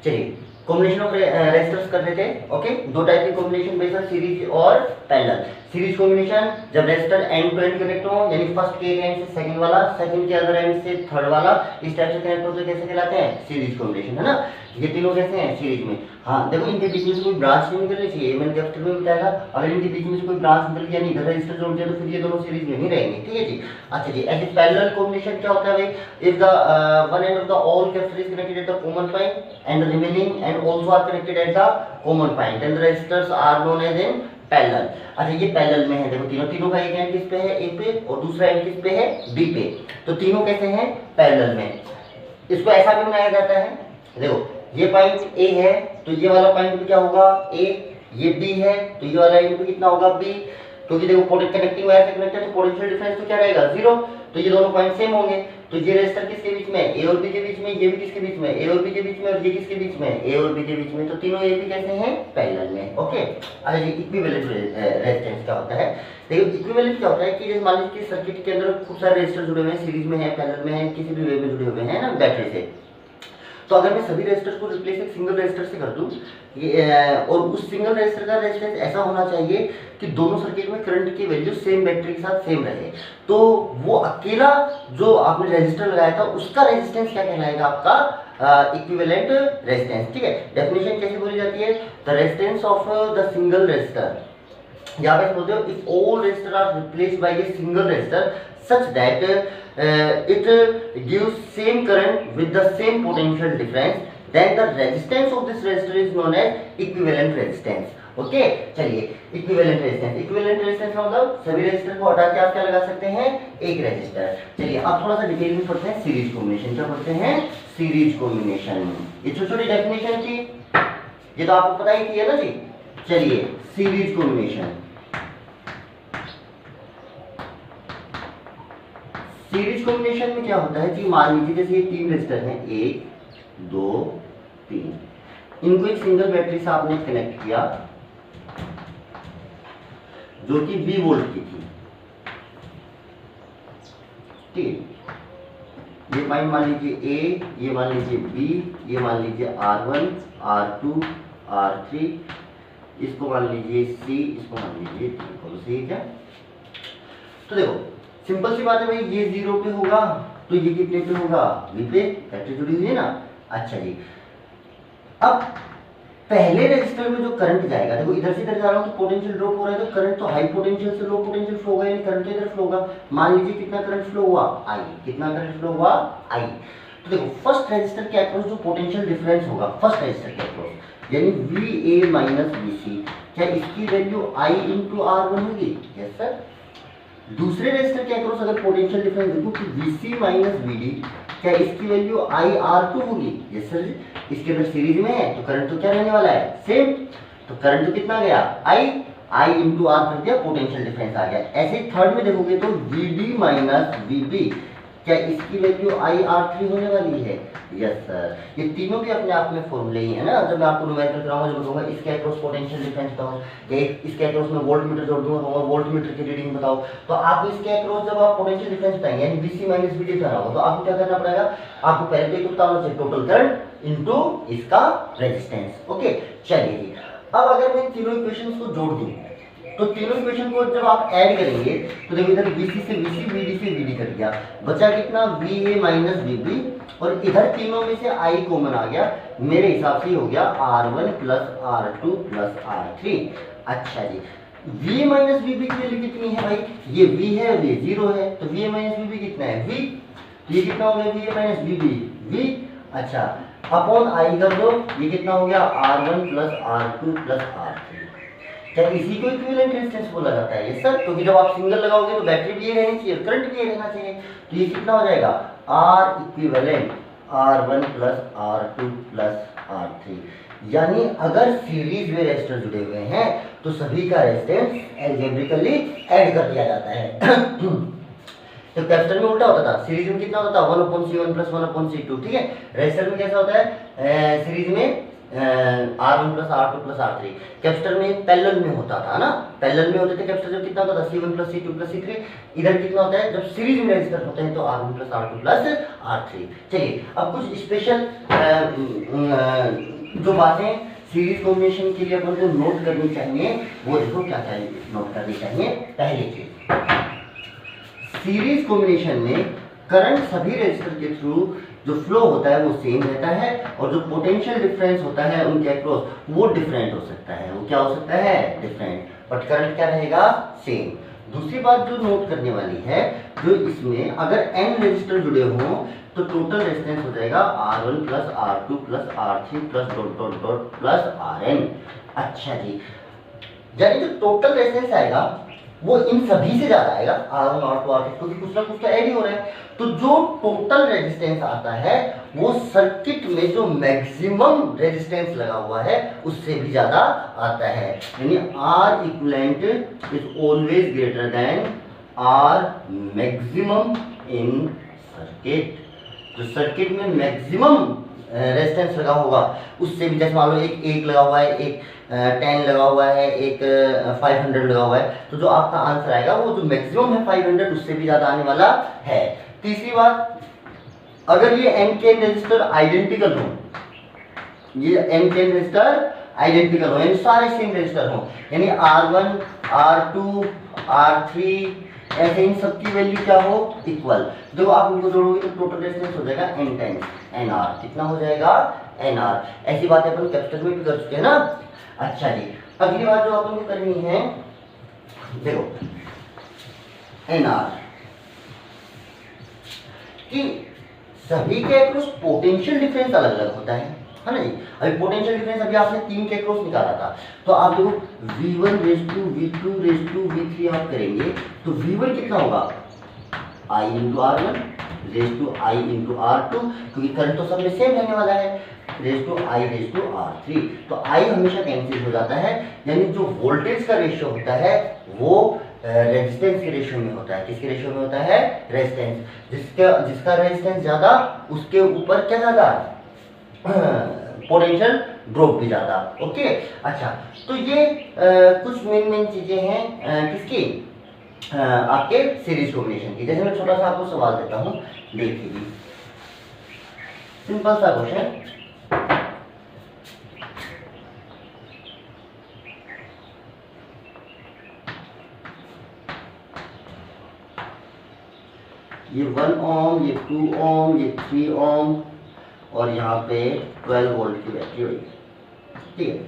चलिए combination of resistors कर रहे थे। ओके, दो टाइप की कॉम्बिनेशन बेस्ड सीरीज और पैरेलल। सीरीज कॉम्बिनेशन जब resistor end to end connect हो, यानी फर्स्ट के एंड से सेकंड वाला, सेकंड के अदर एंड से थर्ड वाला, इस टाइप से कनेक्ट होते कैसे कहलाते हैं? सीरीज कॉम्बिनेशन, है ना। ये तीनों कैसे हैं? सीरीज में। हाँ देखो, इनके बीच में से कोई ब्रांच नहीं निकलनी चाहिए, मैंने कैपिटल में बताया था। अगर इनके बीच में से कोई ब्रांच निकल गया, नहीं इधर रेजिस्टर जोड़ दिया, तो फिर ये दोनों सीरीज में नहीं रहेंगे। ठीक है जी। अच्छा जी, एज ए पैरेलल कॉम्बिनेशन क्या होता है भाई? If the one end of the all capacitor is connected at the common point and the remaining end also are connected at the common point, then the resistors are known as in parallel. अच्छा, ये parallel में है। देखो तीनों का एक and किस पे है? ए पे, और दूसरा एंड किस पे है? बी पे। तो तीनों कैसे हैं? पैरेलल में। इसको ऐसा भी बनाया जाता है, देखो ये पॉइंट ए है तो ये वाला पॉइंट भी क्या होगा? ए। ये बी है तो ये वाला इनटू कितना होगा? बी। क्योंकि देखो कनेक्टिंग वायर से कनेक्टेड है तो पोटेंशियल डिफरेंस तो क्या रहेगा? जीरो। तो ये दोनों पॉइंट सेम होंगे। तो ये रेजिस्टर किसके बीच में? ए और बी के बीच में। ये भी किसके बीच में? ए और बी के बीच में। और ये किसके बीच में? ए और बी के बीच में। तो तीनों ए बी कैसे हैं? पैरेलल में। ओके। अच्छा जी, इक्विवेलेंट रेजिस्टेंस क्या होता है? देखो इक्विवेलेंट क्या होता है कि जैसे मान लीजिए सर्किट के अंदर खूब सारे रेजिस्टर जुड़े हुए हैं, सीरीज में है, पैरेलल में है, किसी भी वे में जुड़े हुए हैं ना बैटरी से। तो अगर मैं सभी रेजिस्टर्स को रिप्लेस एक सिंगल रेजिस्टर से कर दूं, और उस सिंगल रेजिस्टर का रेजिस्टेंस ऐसा होना चाहिए कि दोनों सर्किट में करंट की वैल्यू सेम बैटरी के साथ सेम रहे, तो वो अकेला जो आपने रेजिस्टर लगाया था उसका रेजिस्टेंस क्या कहलाएगा? आपका इक्विवेलेंट रेजिस्टेंस। ठीक है। डेफिनेशन कैसे बोली जाती है? The resistance of the single resistor, यहाँ पे बोलते हो if all resistor are replaced by a single resistor such that it gives same current with the same potential difference, then the resistance of this resistor is known as equivalent resistance. Okay, चलिए equivalent resistance मतलब सभी resistor को हटा के आप क्या लगा सकते हैं? एक रेजिस्टर। चलिए अब थोड़ा सा डिटेल में पढ़ते हैं सीरीज कॉम्बिनेशन। क्या पढ़ते हैं? Series combination. ये छोटी छोटी डेफिनेशन थी, ये तो आपको पता ही थी, है ना जी। चलिए सीरीज कॉम्बिनेशन। सीरीज कॉम्बिनेशन में क्या होता है जी? मान लीजिए जैसे ये तीन रेजिस्टर हैं, 1 2 3, इनको एक सिंगल बैटरी से आपने कनेक्ट किया जो कि 20 वोल्ट की थी। ठीक, ये पॉइंट मान लीजिए ए, ये मान लीजिए बी, ये मान लीजिए R1 R2 R3, इसको मान लीजिए सी, इसको मान लीजिए डी। ठीक है। तो देखो सिंपल सी बात है भाई, ये 0 पे होगा तो ये कितने पे होगा? V पे, बैटरी जुड़ी हुई है ना। अच्छा जी, अब पहले रेजिस्टर में जो करंट जाएगा, देखो इधर से इधर जा रहा हूं तो पोटेंशियल ड्रॉप हो रहा है, तो करंट तो हाई पोटेंशियल से लो पोटेंशियल फ्लो होगा, यानी करंट तो इधर फ्लो होगा। मान लीजिए कितना करंट फ्लो हुआ? I। कितना करंट फ्लो हुआ? I। तो देखो फर्स्ट रेजिस्टर के अक्रॉस जो पोटेंशियल डिफरेंस होगा फर्स्ट रेजिस्टर के अक्रॉस, यानी VA माइनस VC, क्या इसकी वैल्यू I इंटू R1 होगी? Yes sir. दूसरे रेजिस्टर के अक्रॉस अगर पोटेंशियल डिफरेंस देखो कि VC माइनस VD, क्या इसकी वैल्यू IR2 होगी? Yes sir. इसके अंदर सीरीज में है तो करंट तो क्या रहने वाला है? सेम। तो करंट तो कितना गया? I इंटू R कर दिया, पोटेंशियल डिफरेंस आ गया। ऐसे ही थर्ड में देखोगे तो VD माइनस VB, क्या इसकी वैल्यू IR3 होने वाली है? Yes sir. ये तीनों भी अपने आप में फॉर्मूले ही है ना। जब मैं आपको न्यूमेरिकल कराऊंगा, जब बताऊंगा इसके अक्रॉस पोटेंशियल डिफरेंस बताओ, इसके अक्रॉस में वोल्ट मीटर जोड़ दूंगा, वोल्ट मीटर की रीडिंग बताओ, तो आपको इसके अक्रॉस जब आप पोटेंशियल डिफरेंस बताएंगे यानी VC माइनस VD बताना होगा, तो आपको क्या करना पड़ेगा? आपको पहले तो बताना चाहिए टोटल करंट इनटू इसका रेजिस्टेंस। ओके, चलिए जी। अब अगर मैं तीनों इक्वेशंस को जोड़ दूं तो तीनों इक्वेशन को जब आप ऐड करेंगे तो देखो इधर VC से VC, VD से VD कट गया, बचा कितना? VA माइनस VB, और इधर तीनों में से I कॉमन आ गया, मेरे हिसाब से हो गया R1 plus R2 plus R3। अच्छा जी, VA माइनस VB की वैल्यू कितनी है भाई? ये V है और ये 0 है, तो VA माइनस VB कितना है? V। तो ये कितना हो गया? VA minus VB V। अच्छा, अपॉन I कर दो, ये कितना हो गया? R1 plus R2 plus R3। क्या इसी को इक्विवेलेंट रेजिस्टेंस बोला जाता है? ये सर, क्योंकि जब आप सिंगल लगाओगे तो बैटरी भी ये रहनी चाहिए, करंट भी ये रहना चाहिए, तो ये कितना हो जाएगा? R equivalent R1 plus R2 plus R3। यानी अगर सीरीज में रेजिस्टर जुड़े हुए हैं तो सभी का रेजिस्टेंस अलजेब्रिकली ऐड कर दिया जाता है। तो कैपेसिटर में उल्टा होता था, सीरीज में कितना होता था? 1/C1 plus 1/C2। ठीक है, रेजिस्टर में कैसा होता है? सीरीज में R1 plus R2 plus R3। Capacitor में पैरेलल में होता था ना, पैरेलल में होते थे कैपेसिटर जब कितना होता था C1 plus C2 plus C3। इधर कितना होता है जब सीरीज में रजिस्टर होते हैं तो R1 plus R2 plus R3। चलिए अब कुछ स्पेशल जो बातें सीरीज कॉम्बिनेशन के लिए अपन को नोट करनी चाहिए वो देखो क्या क्या नोट करनी चाहिए। पहली चीज, सीरीज कॉम्बिनेशन में करंट सभी रेजिस्टर के थ्रू जो फ्लो होता है वो सेम रहता है और जो पोटेंशियल डिफरेंस होता है उनके अक्रॉस वो डिफरेंट हो सकता है। वो क्या हो सकता है? डिफरेंट, बट करंट क्या रहेगा? सेम। दूसरी बात जो नोट करने वाली है, जो इसमें अगर n रेजिस्टर जुड़े हों तो टोटल रेजिस्टेंस हो जाएगा R1 plus R2 plus R3 plus dot dot dot plus Rn। अच्छा जी, यानी जो टोटल रेजिस्टेंस आएगा वो इन सभी से ज्यादा आएगा, R1 R2 R3, क्योंकि कुछ ना कुछ तो ऐड ही हो रहा है। तो जो टोटल रेजिस्टेंस आता है वो सर्किट में जो मैक्सिमम रेजिस्टेंस लगा हुआ है उससे भी ज्यादा आता है। यानी R equivalent is always greater than R maximum in circuit. जो सर्किट में मैक्सिमम रेजिस्टेंस लगा होगा उससे भी, जैसे मान लो एक लगा हुआ है, एक 10 लगा हुआ है, एक 500 लगा हुआ है, तो जो आपका आंसर आएगा वो जो मैक्सिमम है 500 उससे भी ज्यादा आने वाला है। तीसरी बात, अगर ये n के रेजिस्टर आइडेंटिकल हो, ये n के रेजिस्टर आइडेंटिकल हो यानी सारे सेम रेजिस्टर हो, यानी R1 R2 R3 ऐसे इन सबकी वैल्यू क्या हो? इक्वल। देखो आप इनको जोड़ोगे तो टोटल रेजिस्टेंस हो जाएगा n टाइम्स NR। कितना हो जाएगा? NR। ऐसी बातें अपन कैपेसिटर में भी कर चुके हैं ना। अच्छा जी, अगली बात जो अपन को करनी है, देखो NR कि सभी के अक्रॉस पोटेंशियल डिफरेंस अलग अलग होता है ना जी। अभी पोटेंशियल डिफरेंस अभी आपने 3 के अक्रॉस निकाला था, तो आप देखो V1 raise to V2 raise to V3 आप करेंगे तो V1 कितना होगा? I into R1 raise to I into R2, क्योंकि करंट तो सब में सेम रहने वाला है, raise to I raise to R3। तो I हमेशा कैंसिल हो जाता है, यानी जो वोल्टेज का रेशियो होता है वो रेजिस्टेंस के रेशियो में होता है। किसके रेशियो में होता है? रेजिस्टेंस। जिसका रेजिस्टेंस ज्यादा उसके ऊपर क्या ज्यादा? पोटेंशियल ड्रॉप भी ज्यादा। ओके, अच्छा, तो ये कुछ मेन चीजें हैं किसकी? आपके सीरीज कॉम्बिनेशन की। जैसे मैं छोटा सा आपको सवाल देता हूं, देखिए सिंपल सा क्वेश्चन। ये 1 ओम, ये 2 ओम, ये 3 ओम और यहाँ पे 12 वोल्ट की बैटरी हुई। ठीक है,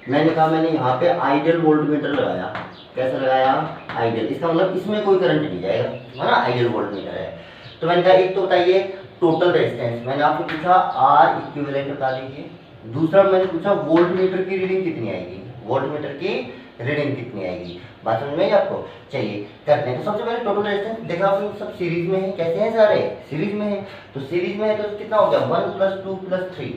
मैंने कहा मैंने यहाँ पे आइडियल वोल्टमीटर लगाया। कैसे लगाया? आइडियल, इसका मतलब इसमें कोई करंट नहीं जाएगा, है ना, आइडियल वोल्टमीटर है। तो मैंने कहा एक तो बताइए टोटल रेजिस्टेंस, मैंने आपको पूछा R इक्विवेलेंट बता दीजिए। दूसरा मैंने पूछा वोल्टमीटर की रीडिंग कितनी आएगी, वोल्टमीटर की रीडिंग कितनी आएगी। बात समझ में आई आपको? चलिए करते हैं। तो सबसे पहले टोटल रेजिस्टेंस देखा आपने, सब सीरीज में है। कैसे हैं सारे? सीरीज में है। तो सीरीज में है तो कितना हो गया? 1 + 2 + 3।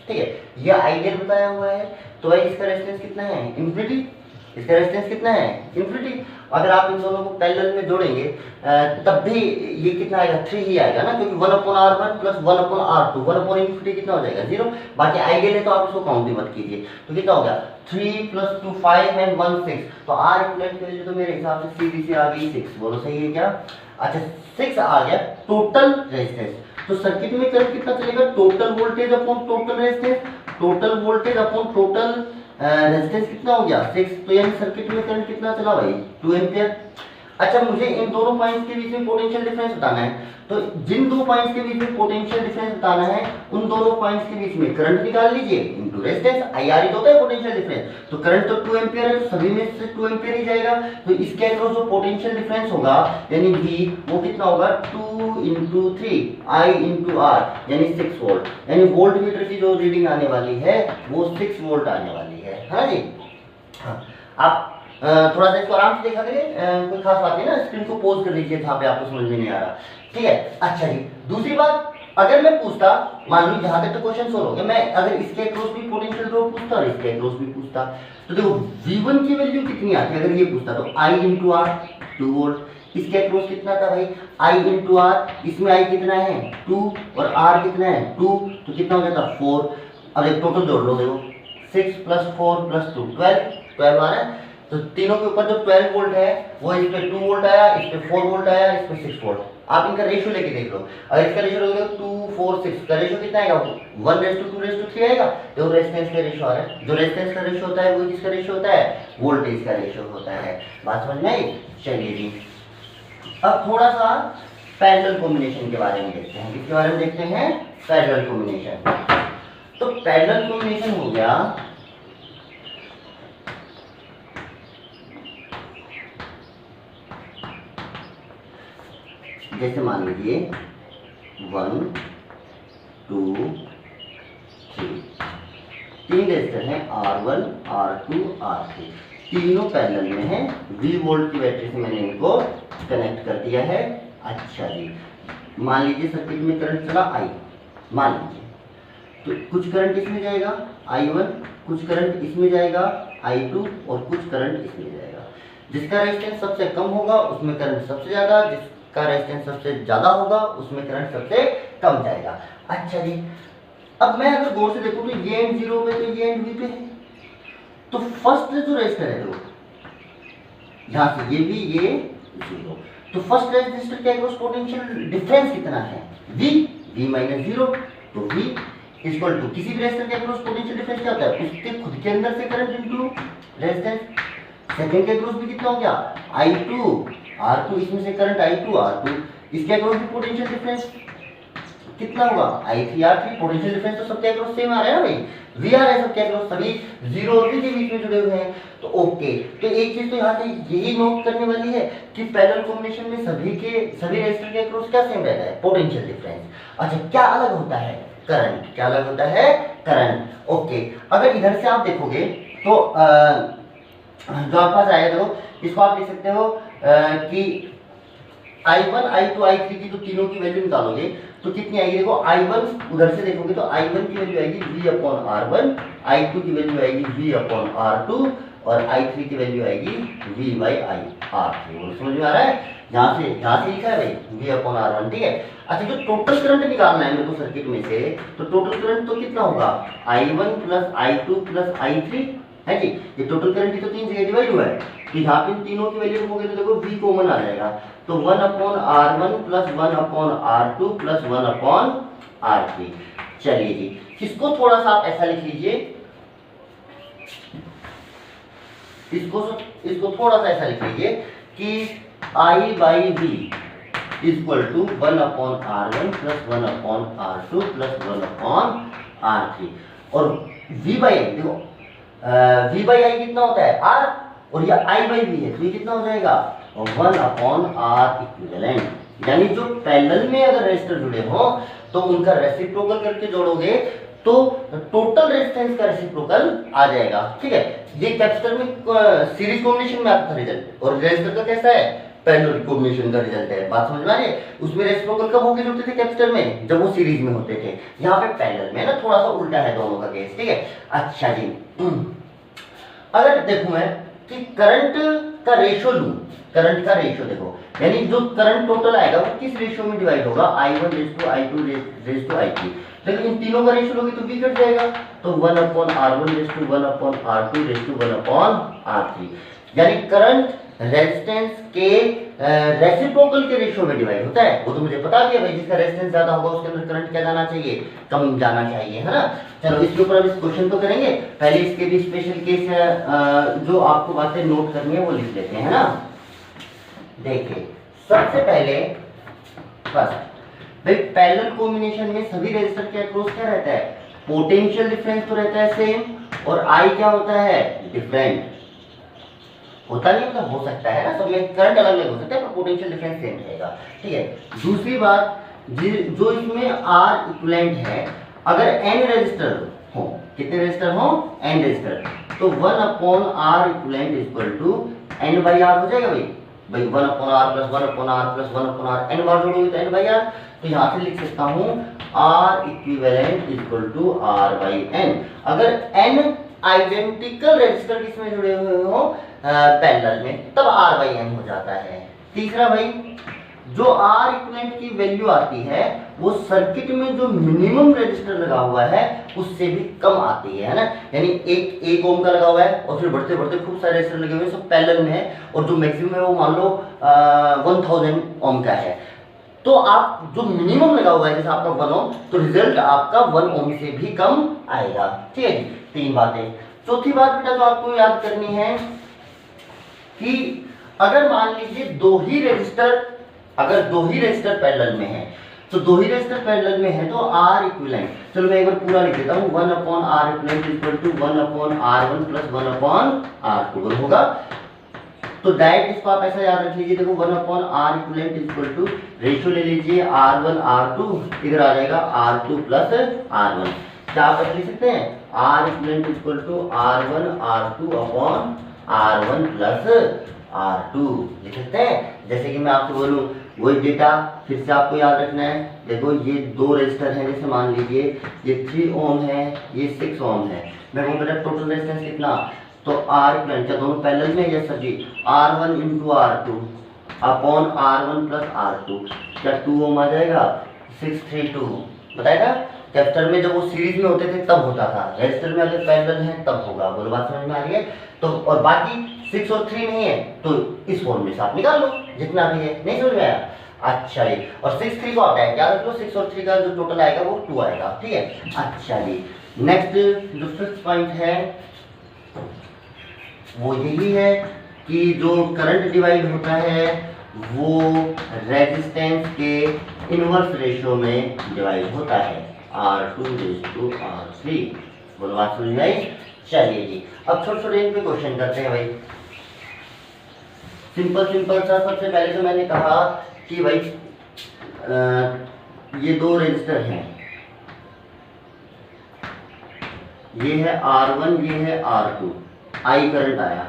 ठीक है, ये आइडियल बताया हुआ है, तो भाई इसका रेजिस्टेंस कितना है? इन्फिनिटी। इसका रेजिस्टेंस कितना है? इन्फिनिटी। अगर आप इन दोनों को पैरेलल में जोड़ेंगे तब भी ये कितना आएगा? 3 ही आएगा ना, क्योंकि 1/R1 + 1/R2, 1/इन्फिनिटी कितना हो जाएगा? 0। बाकी आइडियल है तो आप इसको काउंट ही मत कीजिए। तो कितना हो गया? 3 + 2 5 एंड 1 6। तो R इक्विवेलेंट की वैल्यू तो मेरे हिसाब से सीधी सी आ गई 6। बोलो सही है क्या? अच्छा, 6 आ गया टोटल रेजिस्टेंस। तो सर्किट में करंट कितना चलेगा? Total voltage upon total resistance. Total voltage upon total resistance कितना हो गया? 6। तो यानी सर्किट में करंट कितना चला भाई? 2 एम्पियर। अच्छा, मुझे इन दोनों पॉइंट्स के बीच में पोटेंशियल डिफरेंस बताना है। तो जिन दो पॉइंट्स के बीच में पोटेंशियल डिफरेंस बताना है, उन दोनों पॉइंट्स के बीच में करंट निकाल लीजिए इनटू रेजिस्टेंस। IR ही तो होता है पोटेंशियल डिफरेंस। तो करंट तो 2 एम्पियर है, तो सभी में से 2 एम्पियर ही जाएगा। तो इसके अक्रॉस जो पोटेंशियल डिफरेंस होगा यानी V, वो कितना होगा? 2 × 3 I × R, यानी 6 वोल्ट। यानी वोल्ट मीटर की जो रीडिंग आने वाली है वो 6 वोल्ट आने वाली है ना जी। हाँ, आप थोड़ा सा इसको आराम से देखा करिए, कोई खास बात नहीं ना, स्क्रीन को पॉज कर दीजिए जहाँ पे आपको समझ में नहीं आ रहा। ठीक है, अच्छा जी। दूसरी बात, अगर मैं पूछता, मान लो जहां तक तो क्वेश्चन सोल्व हो गया, मैं अगर इसके अक्रॉस भी पोटेंशियल ड्रॉप पूछता और इसके अक्रॉस भी पूछता, तो देखो V1 की वैल्यू कितनी आती है अगर ये पूछता, तो I × R 2 वोल्ट। इसके अक्रॉस कितना था भाई? I × R, इसमें I कितना है? 2 और R कितना है? 2, तो कितना हो जाता? 4। अब एक टोटल जोड़ लो, देखो 6 + 4 + 2 12 आ रहा है। तो तीनों के ऊपर जो 12 वोल्ट है वो इस पे 2 वोल्ट आया, इस पे 4 वोल्ट आया, इस पे 6 वोल्ट। आप इनका रेशियो लेके देख लो, अगर इसका रेशियो लोगे तो 2 4 6 का रेशियो कितना आएगा, 1:2:3 आएगा। तो रेजिस्टेंस का रेशियो आ रहा है, जो रेजिस्टेंस का रेशियो होता है वो किसका रेशियो होता है, वोल्टेज का रेशियो होता है। बात समझ में आई? चलिए जी, अब थोड़ा सा पैरेलल कॉम्बिनेशन के बारे में देखते हैं। किसके बारे में देखते हैं? Parallel combination. तो पैरेलल कॉम्बिनेशन हो गया, जैसे मान लीजिए 1 2 3 तीन रेजिस्टर हैं, R1 R2 R3, तीनों पैरेलल में हैं। V वोल्ट की बैटरी से मैंने इनको कनेक्ट कर दिया है। अच्छा जी, मान लीजिए सर्किट में करंट चला I, मान लीजिए तो कुछ करंट इसमें जाएगा I1, कुछ करंट इसमें जाएगा I2 और कुछ करंट इसमें जाएगा। जिसका रेजिस्टेंस सबसे कम होगा उसमें करंट सबसे ज़्यादा, जिसका रेजिस्टेंस सबसे ज़्यादा होगा उसमें करंट सबसे कम जाएगा। अच्छा जी, अब मैं अगर गौर से देखूं तो ये एंड 0 पे तो ये एंड V पे है, तो फर्स्ट जो रेजिस्टर है देखो यहाँ से ये भी ये 0, तो फर्स्ट रेजिस्टर के अक्रॉस पोटेंशियल डिफरेंस कितना है, V माइनस 0। तो V इक्वल टू किसी भी रेजिस्टर के अक्रॉस पोटेंशियल डिफरेंस क्या होता है, उसके खुद के अंदर से करंट इनटू रेजिस्टेंस। सेकंड के अक्रॉस भी कितना हो गया, I2 R2, इसमें से करंट I2 R2, इसके अक्रॉस भी पोटेंशियल डिफरेंस कितना होगा, I3 R3। पोटेंशियल डिफरेंस तो सबके अक्रॉस सेम आ रहा है ना भाई, V आ रहा है सबके अक्रॉस, सभी 0 और V के बीच में जुड़े हुए हैं। तो ओके, तो एक चीज तो यहाँ से यही नोट करने वाली है कि पैरेलल कॉम्बिनेशन में सभी रेजिस्टर के अक्रॉस क्या सेम रहता है, पोटेंशियल डिफरेंस। अच्छा, क्या अलग होता है, करंट। क्या अलग होता है, करंट। ओके, अगर इधर से आप देखोगे तो जो आपके पास आएगा, देखो इसको आप लिख सकते हो कि I1 I2 I3 की तो तीनों की वैल्यू निकालोगे तो कितनी आएगी, देखो I1 उधर से देखोगे तो I1 की वैल्यू आएगी V/R1, I2 की वैल्यू आएगी V/R2 और I3 की वैल्यू आएगी V/R3। समझ में आ रहा है? यहाँ से लिखा है भाई V/R1, ठीक है। अच्छा, जो टोटल करंट निकालना है मेरे को सर्किट में से, तो टोटल करंट तो कितना होगा, I1 + I2 + I3 है जी। ये टोटल करंट की तो तीन जगह डिवाइड हुआ है, तो यहाँ पे तीनों की वैल्यू रखोगे तो देखो V कॉमन आ जाएगा, तो 1/R1 + 1/R2 + 1/R3। चलिए जी, इसको थोड़ा सा आप ऐसा लिख लीजिए, इसको थोड़ा सा ऐसा लिख लीजिए कि I/V = 1/R1 + 1/R2 + 1/R3 और V/I, देखो V/I कितना होता है, R, और ये I/V है, तो ये कितना हो जाएगा 1/R इक्विवेलेंट। यानी जो पैरेलल में अगर रेजिस्टर जुड़े हो तो उनका रेसिप्रोकल करके जोड़ोगे तो टोटल रेजिस्टेंस का रेसिप्रोकल आ जाएगा, ठीक है। ये कैपेसिटर में सीरीज कॉम्बिनेशन में आपका रिजल्ट, और रेजिस्टर का कैसा है, पैरेलल कॉम्बिनेशन का रिजल्ट है। बात समझ में आ रही है? उसमें रेसिप्रोकल कब होके जुड़ते थे कैपेसिटर में, जब वो सीरीज में होते थे। यहाँ पे पैरेलल में ना थोड़ा सा उल्टा है दोनों का केस, ठीक है। अच्छा जी, अगर देखूं मैं कि करंट का रेशियो लूं, करंट का रेशियो देखो, यानी जो करंट टोटल आएगा वो किस रेशियो में डिवाइड होगा, I1:I2:I3। लेकिन इन तीनों का रेशियो लोगे तो V कट जाएगा, तो 1/R1:1/R2:1/R3। यानी करंट रेजिस्टेंस के रेसिप्रोकल के रेशियो में डिवाइड होता है। वो तो मुझे पता भी है भाई, जिसका रेजिस्टेंस ज्यादा होगा उसके अंदर करंट क्या जाना चाहिए, कम जाना चाहिए, है ना। चलो इसके ऊपर अब इस क्वेश्चन को करेंगे, पहले इसके भी स्पेशल केस जो आपको बातें नोट करनी है वो लिख लेते हैं, है ना। देखिए, सबसे पहले फर्स्ट भाई, पैरेलल कॉम्बिनेशन में सभी रेजिस्टर के अक्रॉस क्या रहता है, पोटेंशियल डिफरेंस तो रहता है सेम, और I क्या होता है, डिफरेंट होता नहीं, मतलब हो सकता है ना, सब में करंट अलग अलग हो सकता है पर पोटेंशियल डिफरेंस सेम रहेगा, ठीक है। दूसरी बात, जो इसमें R इक्विवेलेंट है, अगर n रेजिस्टर हो, कितने रेजिस्टर हो, n रेजिस्टर, तो 1/R इक्विवेलेंट = n/R हो जाएगा भाई 1/R + 1/R + 1/R, n बार जोड़ोगे तो n/R। तो यहाँ से लिख सकता हूँ R इक्विवेलेंट = R/n। अगर n आइडेंटिकल रेजिस्टर किसमें जुड़े हुए हो, पैरेलल में, तब R/n हो जाता है। तीसरा भाई, जो आर इक्विवेलेंट की वैल्यू आती है वो सर्किट में जो मिनिमम रेजिस्टर लगा हुआ है उससे भी कम आती है ना। यानी एक ओम का लगा हुआ है और फिर बढ़ते बढ़ते खूब सारे रेजिस्टर लगे हुए हैं, सब पैरेलल में है, और जो मैक्सिमम है वो मान लो 1000 ओम का है। तो आप जो मिनिमम लगा हुआ है जैसे आपका 1 ओम, तो रिजल्ट आपका 1 ओम से भी कम आएगा। ठीक है जी, 3 बातें। चौथी बात बेटा जो आपको याद करनी है कि अगर मान लीजिए दो ही रेजिस्टर पैरेलल में है, तो दो ही रेजिस्टर पैरेलल में है तो आर इक्विवेलेंट, चलो मैं एक बार पूरा लिख देता हूं, 1/R equivalent equal to 1/R1 plus 1/R2 होगा। तो डायरेक्ट इसको आप ऐसा याद रख लीजिए, देखो 1/R equivalent equal two ratio ले लीजिए R1 R2, इधर आ जाएगा R2 प्लस R1। क्या आप ऐसे लिख सकते हैं, R equivalent equal to R1 R2 upon R1 plus R2 लिख सकते हैं। जैसे कि मैं आपसे बोलूं वही डेटा फिर से आपको याद रखना है। देखो ये दो रेजिस्टर हैं, जैसे मान लीजिए ये 3 ओम है, ये 6 ओम है। मैं कहूँ बेटा टोटल रेजिस्टेंस कितना, तो R इक्विवेलेंट, क्या दोनों पैरेलल में, यस सर जी, R1 into R2 upon R1 plus R2, क्या 2 ओम आ जाएगा, 632 बताएगा। कैपेसिटर में जब वो सीरीज में होते थे तब होता था, रजिस्टर में अगर पैरेलल है तब होगा। बोलो बात समझ में आ रही है। तो और बाकी 6 और 3 नहीं है तो इस फॉर्म से आप निकाल लो जितना भी है। नहीं समझ में आया, अच्छा जी। और 6 3 को आता है, याद रख लो 6 और 3 का जो टोटल आएगा वो 2 आएगा। ठीक है, अच्छा जी। नेक्स्ट जो 5th पॉइंट है वो यही है कि जो करंट डिवाइड होता है वो रेजिस्टेंस के इनवर्स रेशियो में डिवाइड होता है, R2:R3। बोलो बात समझ में आई। चलिए जी, अब छोटे छोटे इन पे क्वेश्चन करते हैं भाई। सिंपल सा। सबसे पहले तो मैंने कहा कि भाई ये दो रेजिस्टर हैं, ये है R1, ये है R2। आई करंट आया,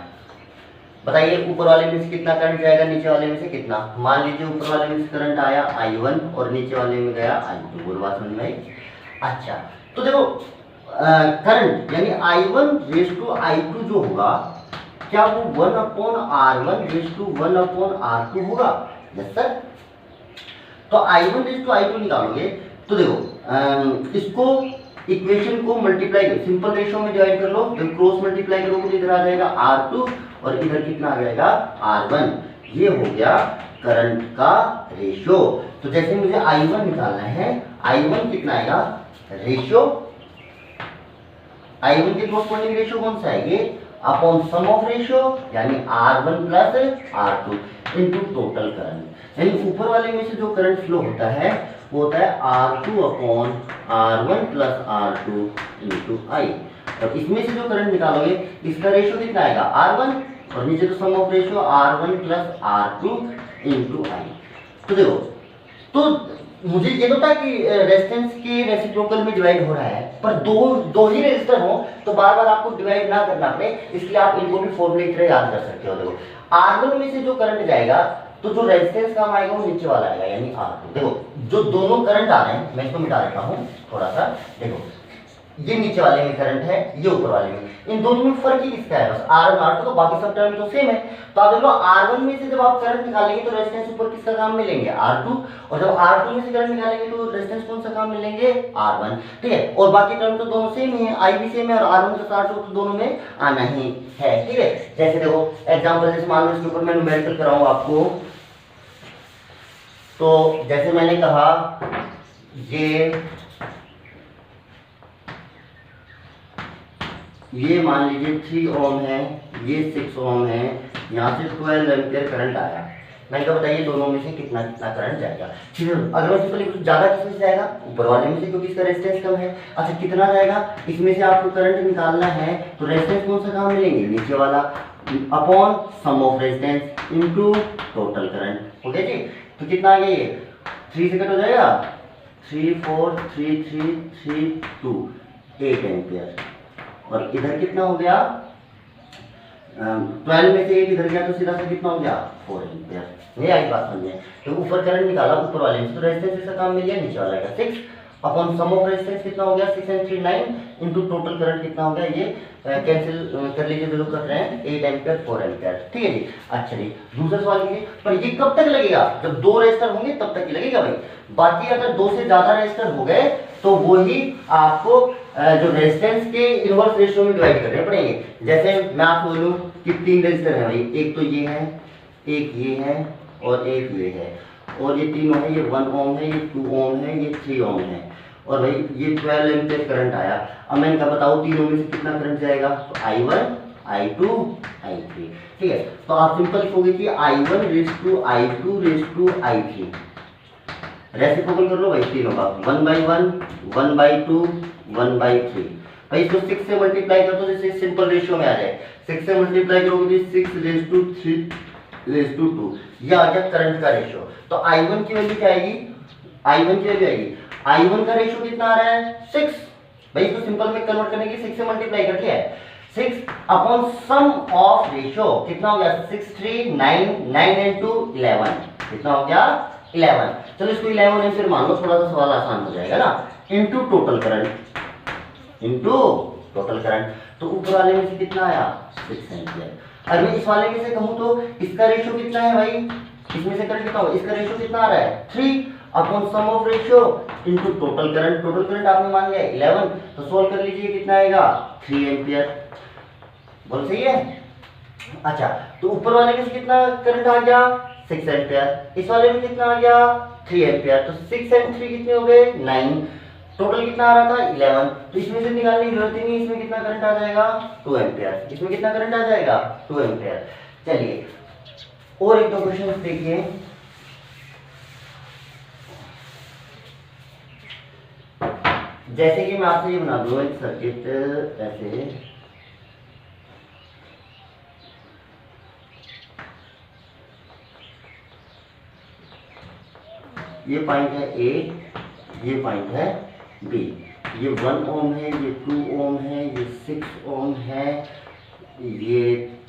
बताइए ऊपर वाले में से कितना करंट जाएगा, नीचे वाले में से कितना। मान लीजिए ऊपर वाले में से करंट आया I1 और नीचे वाले में गया I2। बोलो बात समझ में आई। अच्छा, तो देखो करंट यानी I1 रेज़ टू I2 जो होगा, क्या वो 1/R1 रेज़ टू 1/R2 होगा। Yes sir. तो I1 रेज़ टू I2 निकालोगे तो देखो इसको इक्वेशन को मल्टीप्लाई, सिंपल रेशियो में डिवाइड कर लो, जब क्रॉस मल्टीप्लाई करोगे तो इधर आ जाएगा R2 और इधर कितना आ जाएगा R1। ये हो गया करंट का रेशियो। तो जैसे मुझे I1 निकालना है, I1 कितना आएगा, रेशियो I1 के कॉरस्पॉन्डिंग रेशियो कौन सा है, ये अपॉन सम ऑफ रेशियो यानी R1 plus R2 into total current. यानी ऊपर वाले में से जो करंट फ्लो होता है वो होता है R2 upon R1 plus R2 into I। और इसमें से जो करंट निकालोगे इसका रेशियो कितना आएगा, R1, और नीचे तो sum of ratio R1 plus R2 into I। तो देखो, तो मुझे ये तो था कि रेजिस्टेंस के रेसिप्रोकल में डिवाइड हो रहा है, पर दो ही रेजिस्टर हो तो बार बार आपको डिवाइड ना करना पड़े, इसलिए आप इनको भी फॉर्मूले की तरह याद कर सकते हो। देखो R1 में से जो करंट जाएगा तो जो रेजिस्टेंस काम आएगा वो नीचे वाला आएगा यानी R2। देखो जो दोनों करंट आ रहे हैं, मैं इसको मिटा देता हूँ थोड़ा सा। देखो ये नीचे वाले में करंट है, ये ऊपर वाले में, इन दोनों में फर्क ही किसका है, बस R1 R2, तो बाकी सब टर्म तो सेम है। तो आप देखो R1 में से जब आप करंट निकालेंगे तो रेजिस्टेंस ऊपर किसका काम में लेंगे, R2, और जब R2 में से करंट निकालेंगे तो रेजिस्टेंस कौन सा काम में लेंगे, R1। ठीक है, और बाकी टर्म तो दोनों सेम ही है, I भी सेम है और R1 प्लस R2 तो दोनों में आना ही है। ठीक है, जैसे देखो एग्जाम्पल, जैसे मान लो इसके ऊपर मैं न्यूमेरिकल कराऊँ आपको, तो जैसे मैंने कहा ये मान लीजिए 3 ओम है, ये 6 ओम है, यहाँ से 12 एम्पियर करंट आया। मैंने कहा बताइए दोनों में से कितना कितना करंट जाएगा। ठीक है, अगर मैं सिंपली कुछ ज़्यादा किसमें से जाएगा, ऊपर वाले में से, क्योंकि इसका रेजिस्टेंस कम है। अच्छा कितना जाएगा, इसमें से आपको करंट निकालना है तो रेजिस्टेंस कौन सा काम मिलेंगे, नीचे वाला, upon sum of resistance into total current. Okay जी, तो कितना आ गया, ये 3 से कट हो जाएगा, 3 4 3 3 3 2 8 एम्पियर, और इधर कितना हो गया, 12 में से 8 इधर गया तो सीधा से कितना हो गया, 4 एम्पियर। ये आई बात समझे। तो ऊपर करंट निकाला ऊपर वाले में, तो रेजिस्टेंस का काम मिल गया, नीचे वाला का 6, अपॉन सम ऑफ रेजिस्टेंस कितना हो गया 6 and 3 9 इंटू टोटल करंट कितना हो गया, ये कैंसिल कर लीजिए, जो लोग कर रहे हैं 8 एम्पियर 4 एम्पियर, ठीक है जी। अच्छा जी, दूसरा सवाल लीजिए, पर ये कब तक लगेगा, जब 2 रेजिस्टर होंगे तब तक ही लगेगा भाई। बाकी अगर 2 से ज्यादा रेजिस्टर हो गए तो वो ही आपको जो रेजिस्टेंस के इनवर्स रेशियो में डिवाइड करने पड़ेंगे। जैसे मैं आपको बोलूं कि 3 रेजिस्टर है भाई, एक तो ये है, एक ये है और एक ये है, और ये तीनों है, ये 1 ओम है, ये 2 ओम है, ये 3 ओम है, और भाई ये 12 एम्पियर करंट आया। अब मैं इनका बताऊं तीनों में से कितना करंट जाएगा, तो I1 I2 I3, ठीक है। तो आप सिंपल लिखोगे कि I1 raise to I2 raise to I3, reciprocal कर लो भाई तीनों का, 1/1 1/2 1/3। भाई इसको 6 से मल्टीप्लाई कर दो, जैसे सिंपल रेशियो में आ जाए, 6 से मल्टीप्लाई करोगे तो 6 रेज़ टू 3 रेज़ टू 2, ये आ गया करंट का रेशियो। तो I1 की वैल्यू क्या आएगी, I1 की वैल्यू आएगी, I1 का रेशियो कितना आ रहा है 6, भाई इसको सिंपल में कन्वर्ट करने के 6 से मल्टीप्लाई कर दिया है, 6 अपॉन सम ऑफ रेशियो कितना हो गया 6 3 9 9 and 2 11, कितना हो गया 11। चलो इसको 11 एम्पियर मान लो, थोड़ा सा सवाल आसान हो जाएगा ना, into total current, into total current, तो ऊपर वाले में से कितना आया 6 एम्पियर। अगर मैं इस वाले में से कहूं तो इसका रेशियो कितना है भाई, इसमें से करंट कितना हो, इसका रेशियो कितना आ रहा है 3 upon sum of ratio into total current, total current आपने मान लिया 11, तो सोल्व कर लीजिए कितना आएगा 3 एम्पियर, बोल सही है। अच्छा, तो ऊपर वाले में से कितना करंट आ गया 6 एम्पियर, इस वाले में कितना आ गया 3 एम्पियर, तो 6 and 3 कितने हो गए 9, टोटल कितना आ रहा था 11, तो इसमें से निकालने की जरूरत ही नहीं, इसमें कितना करंट आ जाएगा 2 एम्पियर, इसमें कितना करंट आ जाएगा 2 एम्पियर। चलिए और एक दो क्वेश्चन देखिए, जैसे कि मैं आपसे ये बना दूंगा एक सर्किट ऐसे, ये पॉइंट है ए, ये पॉइंट है बी, ये 1 ओम है, ये 2 ओम है, ये 6 ओम है, ये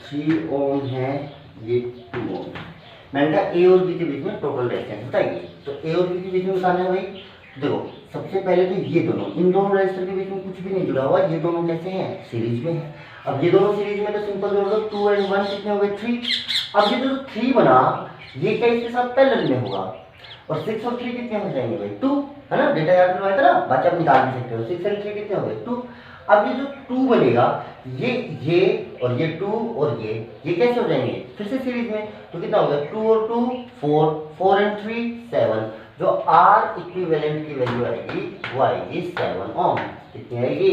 3 ओम है, ये 2 ओम है। मैंने कहा ए और बी के बीच में टोटल रेजिस्टेंस बताइए, तो ए और बी के बीच में बताना है भाई। देखो सबसे पहले तो ये दोनों, इन दोनों रेजिस्टर के बीच में कुछ भी नहीं जुड़ा हुआ, ये दोनों कैसे हैं सीरीज में है। अब ये दोनों सीरीज में तो सिंपल जोड़ दो, 2 and 1 कितने हो गए 3। अब ये जो 3 बना ये क्या इसके साथ पैरेलल में होगा, और 6 और 3 कितने हो जाएंगे भाई 2, है ना, डेटा याद करवाया था ना, बाकी आप निकाल भी सकते हो, 6 and 3 कितने हो गए 2। अब ये जो 2 बनेगा, ये और ये 2 और ये कैसे हो जाएंगे फिर से सीरीज में, तो कितना हो गया 2 और 2 4, 4 and 3 7, जो R इक्विवेलेंट की वैल्यू आएगी वो आएगी 7 ओम, कितनी आएगी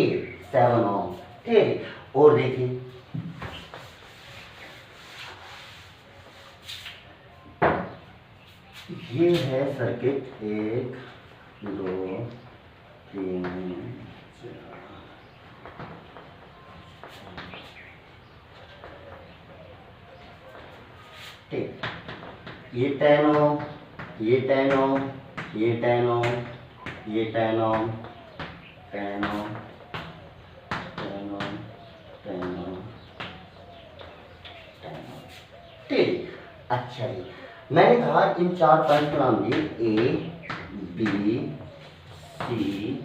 7 ओम, ठीक है। और देखिए ये है सर्किट 1 2 3 4, ठीक, ये 10 ओम, ये 10 ओम, ये 10 ओम, ये 10 ओम, 10 ओम, 10 ओम, 10 ओम, 10 ओम, ठीक। अच्छा जी, मैंने कहा इन 4 पॉइंट का नाम दिए ए बी सी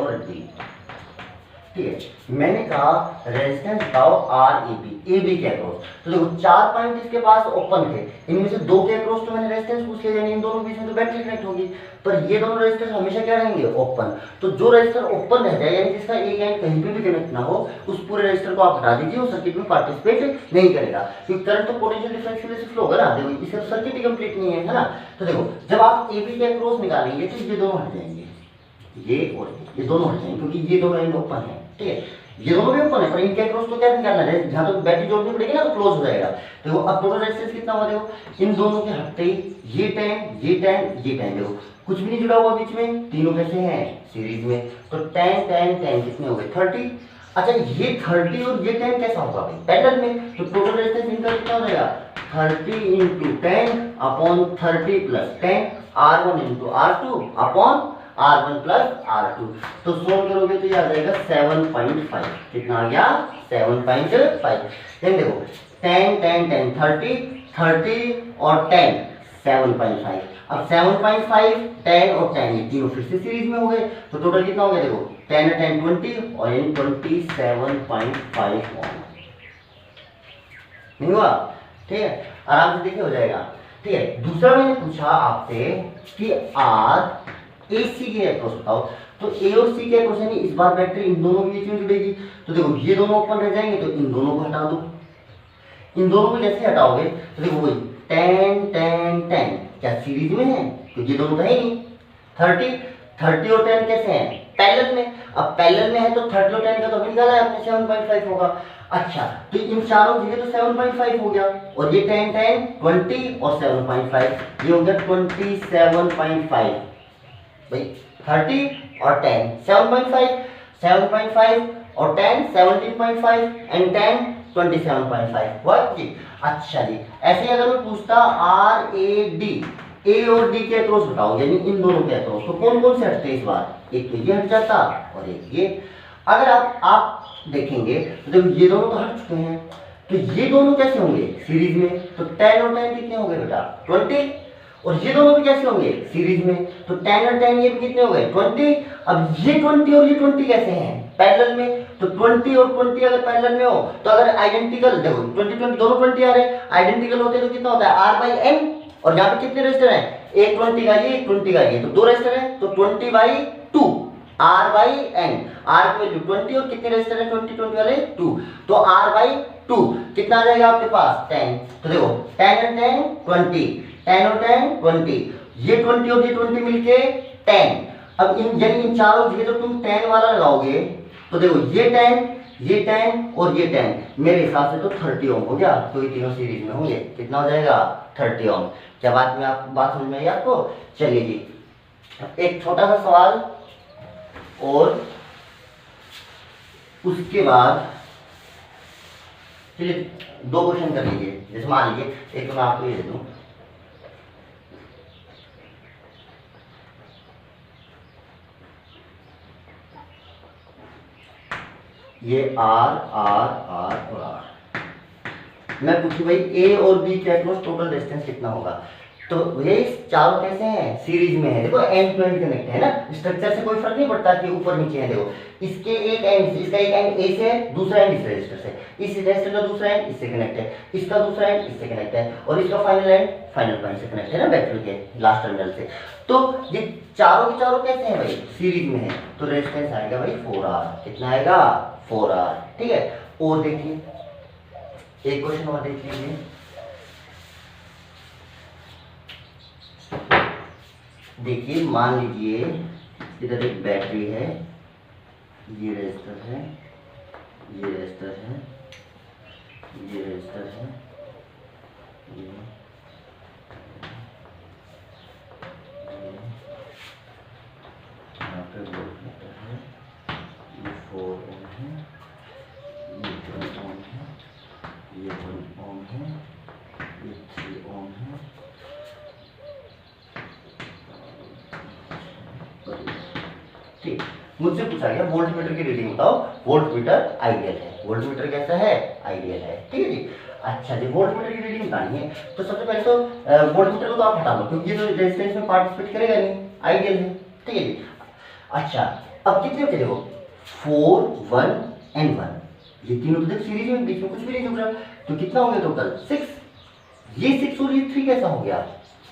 और डी, ठीक है। मैंने कहा रेजिस्टेंस बताओ आर ए बी के अक्रॉस, तो देखो 4 पॉइंट इसके पास ओपन थे, इनमें से 2 के अक्रॉस तो मैंने रेजिस्टेंस पूछ लिया, यानी इन दोनों के बीच में तो बैटरी कनेक्ट होगी, पर ये दोनों रेजिस्टेंस हमेशा क्या रहेंगे ओपन। तो जो रेजिस्टर ओपन रह जाए, यानी जिसका एक एंड कहीं पे भी कनेक्ट ना हो, उस पूरे रेजिस्टर को आप हटा दीजिए, वो सर्किट में पार्टिसिपेट नहीं करेगा, क्योंकि करंट तो पोटेंशियल डिफरेंस की वजह से फ्लो होगा ना, देखो इससे सर्किट ही कंप्लीट नहीं है ना। तो देखो जब आप ए बी के अक्रॉस निकालेंगे तो ये दोनों हट जाएंगे, ये और ये दोनों हट जाएंगे, क्योंकि ये दोनों एंड ओपन है, ठीक है। ये दोनों भी ओपन है, पर इनके अक्रॉस तो क्या निकालना है, जहां तो बैटरी जोड़नी पड़ेगी ना तो क्लोज हो जाएगा। देखो अब टोटल रेजिस्टेंस कितना हुआ, देखो इन दोनों के हटते ही ये 10 ये 10 ये 10, देखो कुछ भी नहीं जुड़ा हुआ बीच में, तीनों कैसे हैं सीरीज में, तो 10 10 10 कितने हो गए 30। अच्छा ये 30 और ये 10 कैसा होगा भाई पैरेलल में, तो टोटल रेजिस्टेंस इनका कितना हो जाएगा 30 × 10 upon 30 + 10 R1 × R2 upon R1 + R2, तो सोल्व करोगे तो ये आ जाएगा 7.5, कितना आ गया 7.5। देन देखो 10 10 10 30 30 और 10 7.5, अब 7.5, 10 और 10 ये तीनों फिर से सीरीज में हो गए, तो टोटल कितना हो गया देखो 10 और 10 20 और यानी 27.5 ओम। नहीं हुआ? ठीक है, आराम से देखिए हो जाएगा। ठीक है, दूसरा मैंने पूछा आपसे कि आर ए सी के अक्रॉस बताओ, तो ए और सी के अक्रॉस यानी इस बार बैटरी इन दोनों के बीच में जुड़ेगी, तो देखो ये दोनों ओपन रह जाएंगे तो इन दोनों को हटा दो। इन दोनों को जैसे हटाओगे तो देखो वही 10 10 10 क्या सीरीज में है, क्योंकि ये दोनों तो है ही नहीं। 30 और 10 कैसे हैं पैरेलल में, अब पैरेलल में है तो 30 और 10 का तो अभी निकाला है आपने 7.5 होगा। अच्छा, तो इन चारों जगह तो 7.5 हो गया, और ये 10 10 20 और 7.5 ये हो गया 27.5। भाई 30 और 10 7.5 और 10 17.5 एंड 10 27.5 हुआ जी। अच्छा जी, ऐसे अगर मैं पूछता आर ए डी, ए और डी के अक्रॉस बताओ यानी इन दोनों के अक्रॉस, तो कौन कौन से हटते हैं इस बार, एक तो ये हट जाता और एक ये। अगर आप देखेंगे तो देखो ये दोनों तो हट चुके हैं, तो ये दोनों कैसे होंगे सीरीज में, तो 10 और 10 कितने हो गए बेटा 20, और ये दोनों भी कैसे होंगे सीरीज में, तो 10 और 10 ये भी कितने हो गए 20। अब ये 20 और ये 20 कैसे हैं पैरेलल में, तो 20 और 20 अगर पैरेलल में हो तो अगर आइडेंटिकल देखो 20 20 दोनों 20 आ रहे हैं, आइडेंटिकल होते तो कितना होता है आर बाई एन, और यहाँ पे कितने रेजिस्टर हैं, एक 20 का ये एक 20 का ये, तो दो रेजिस्टर हैं तो 20/2 आर बाई एन, आर की वैल्यू 20 और कितने रेजिस्टर हैं 20 20 वाले 2, तो r/2 कितना आ जाएगा आपके पास 10। तो देखो 10 और 10 20, 10 और 10 20, ये 20 और ये 20 मिलके 10। अब इन चारों जगह तो तुम 10 वाला लगाओगे, तो देखो ये 10 और ये 10 मेरे हिसाब से तो 30 ओम हो गया, तो ये तीनों सीरीज में होंगे, कितना हो जाएगा 30 ओम। क्या बात समझ में आई आपको? चलिए जी, एक छोटा सा सवाल और उसके बाद चलिए 2 क्वेश्चन कर लीजिए। जैसे मान लीजिए एक तो मैं आपको ये दे दूं, ये आर आर आर और आर, मैं पूछू भाई ए और बी के अक्रॉस टोटल डिस्टेंस कितना होगा, तो ये चारों कैसे हैं सीरीज में है, देखो एंड टू एंड कनेक्ट है ना, स्ट्रक्चर से कोई फर्क नहीं पड़ता कि ऊपर नीचे है। देखो इसके एक एंड, इसका एक एंड ए से है, दूसरा एंड इस रजिस्टर से, इस रजिस्टर का दूसरा एंड इससे कनेक्ट है, इसका दूसरा एंड इससे कनेक्ट है, और इसका फाइनल एंड फाइनल पॉइंट से कनेक्ट है ना बैटरी के लास्ट टर्मिनल से। तो ये चारों के चारों कैसे हैं भाई सीरीज में है, तो रेजिस्टेंस आएगा भाई 4R, कितना आएगा 4R। ठीक है, और देखिए एक क्वेश्चन और देख लीजिए, देखिए मान लीजिए इधर एक बैटरी है, ये रेजिस्टर है, ये रेजिस्टर है, ये रेजिस्टर है, ये यहाँ पे वोल्टमीटर है, ये 4 ओम है, ये 1 ओम है, ये 1 ओम है, ये 3 ओम है, ठीक। मुझसे पूछा गया वोल्टमीटर की रीडिंग बताओ, वोल्टमीटर आइडियल है, वोल्टमीटर कैसा है आइडियल है। ठीक है जी, अच्छा जी वोल्टमीटर की रीडिंग बतानी है, तो सबसे पहले तो वोल्टमीटर को तो आप हटा दो क्योंकि ये तो रेजिस्टेंस में पार्टिसिपेट करेगा नहीं, आइडियल है। ठीक है जी, अच्छा अब कितने बचे देखो 4 1 एंड 1, ये तीनों तो देख सीरीज में, बीच में कुछ भी नहीं जुड़ रहा, तो कितना हो गया टोटल 6, ये 6 और ये 3 कैसा हो गया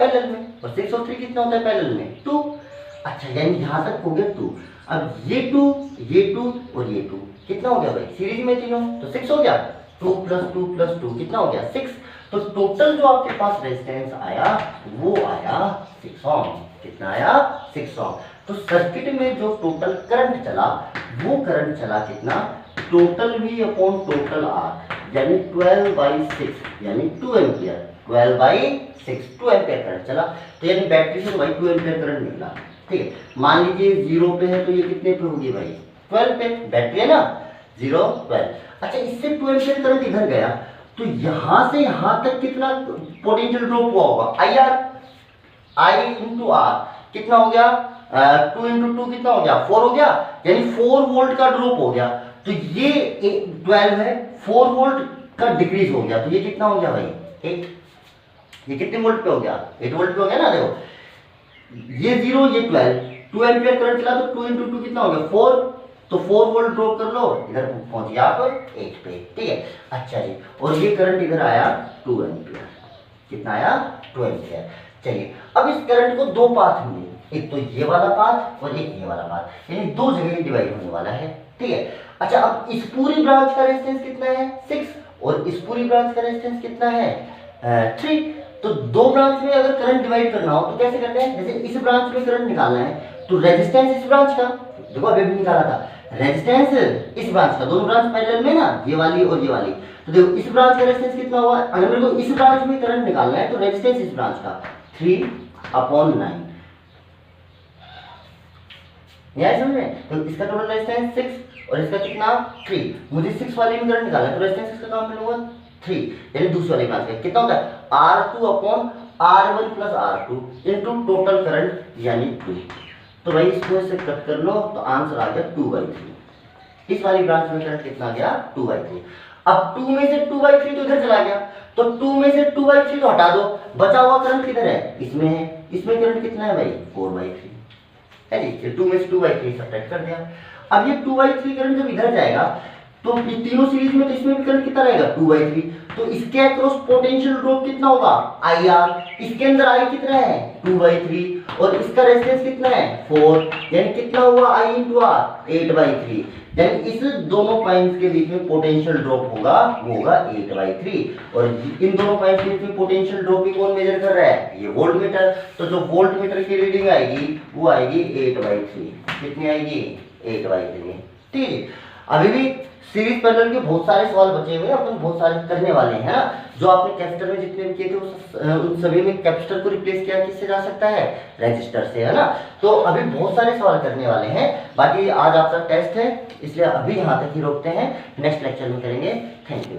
पैरेलल में, और 6 और 3 कितना होता है पैरेलल में 2। अच्छा यानी यहां तक हो गया 2, अब ये 2 और ये 2 कितना हो गया भाई सीरीज में तीनों, तो 6 हो गया, 2 + 2 + 2 कितना हो गया 6, तो टोटल जो आपके पास रेजिस्टेंस आया वो आया 6 ओम, कितना आया 6 ओम। तो सर्किट में जो टोटल करंट चला वो करंट चला कितना, total V upon total R, यानी 12/6 यानी 2 एम्पियर, 12/6 2 एम्पियर करंट चला, तो यानी बैटरी से भाई 2 एम्पियर करंट निकला। ठीक है, मान लीजिए 0 पे है तो ये कितने पे होगी भाई 12 पे, बैटरी है ना 0 12। अच्छा इससे 2 एम्पियर करंट इधर गया, तो यहां से यहां तक कितना पोटेंशियल ड्रॉप हुआ होगा IR, I × R कितना हो गया 2 × 2 कितना हो गया 4 हो गया, यानी 4 वोल्ट का ड्रॉप हो गया। तो ये 12 है, 4 वोल्ट का डिक्रीज हो गया, तो ये कितना हो गया भाई 8, ये कितने वोल्ट पे हो गया 8 वोल्ट पे हो गया ना। देखो ये 0 ये 12, 2 एम्पियर करंट चला तो 2 इंटू 2 कितना हो गया 4, तो 4 वोल्ट ड्रॉप कर लो, इधर पहुंच गया आप 8 पे, ठीक है। अच्छा जी, और ये करंट इधर आया 2 एम्पियर, कितना आया 2 एम्पियर। चलिए अब इस करंट को दो पाथ मिले, एक तो ये वाला पाथ और एक ये वाला पाथ, यानी दो जगह डिवाइड होने वाला है, ठीक है। अच्छा अब इस पूरी ब्रांच का रेजिस्टेंस कितना है 6, और इस पूरी ब्रांच का रेजिस्टेंस कितना है 3। तो दो ब्रांच में अगर करंट डिवाइड करना हो तो कैसे करते हैं, जैसे इस ब्रांच में करंट निकालना है तो रेजिस्टेंस इस ब्रांच का, देखो अभी भी निकाला था, रेजिस्टेंस इस ब्रांच का, दोनों ब्रांच पैरेलल में ना, ये वाली और ये वाली, तो देखो इस ब्रांच का रेजिस्टेंस कितना हुआ, अगर मेरे को इस ब्रांच में करंट निकालना है तो रेजिस्टेंस इस ब्रांच का 3/9, यह समझ में। तो इसका टोटल रेजिस्टेंस 6 और इसका कितना 3, मुझे 6 वाले में करंट निकालना है तो रेजिस्टेंस इसका काम मिलूंगा 3, यानी दूसरी वाली ब्रांच का कितना होता है R2/R1 plus R2 into total current यानी 2। तो भाई इसको से कट कर लो तो आंसर आ गया 2/3। इस वाली ब्रांच में करंट कितना गया 2/3। अब 2 में से 2/3 तो इधर चला गया, तो 2 में से 2/3 तो हटा दो, बचा हुआ करंट किधर है, इसमें है, इसमें करंट कितना है भाई 4/3 है जी। 2 में से 2/3 सब्ट्रैक्ट कर दिया। अब ये 2/3 करंट जब इधर जाएगा तो ये तीनों सीरीज में, तो इसमें भी करंट कितना रहेगा 2/3, तो इसके अक्रॉस पोटेंशियल ड्रॉप कितना होगा IR, इसके अंदर I कितना है 2/3 और इसका रेजिस्टेंस कितना है 4, यानी कितना हुआ I × R 8/3, यानी इस दोनों पॉइंट्स के बीच में पोटेंशियल ड्रॉप होगा वो होगा 8/3, और इन दोनों पॉइंट्स के बीच में पोटेंशियल ड्रॉप भी कौन मेजर कर रहा है, ये वोल्टमीटर, तो जो वोल्टमीटर की रीडिंग आएगी वो आएगी 8/3, कितनी आएगी 8/3, ठीक है। अभी भी सीरीज पैरेलल के बहुत सारे सवाल बचे हुए हैं, अपन बहुत सारे करने वाले हैं ना, जो आपने कैपेसिटर में जितने भी किए थे उन सभी में कैपेसिटर को रिप्लेस किया किससे जा सकता है, रेजिस्टर से, है ना। तो अभी बहुत सारे सवाल करने वाले हैं, बाकी आज आपका टेस्ट है इसलिए अभी यहाँ तक ही रोकते हैं, नेक्स्ट लेक्चर में करेंगे। Thank you.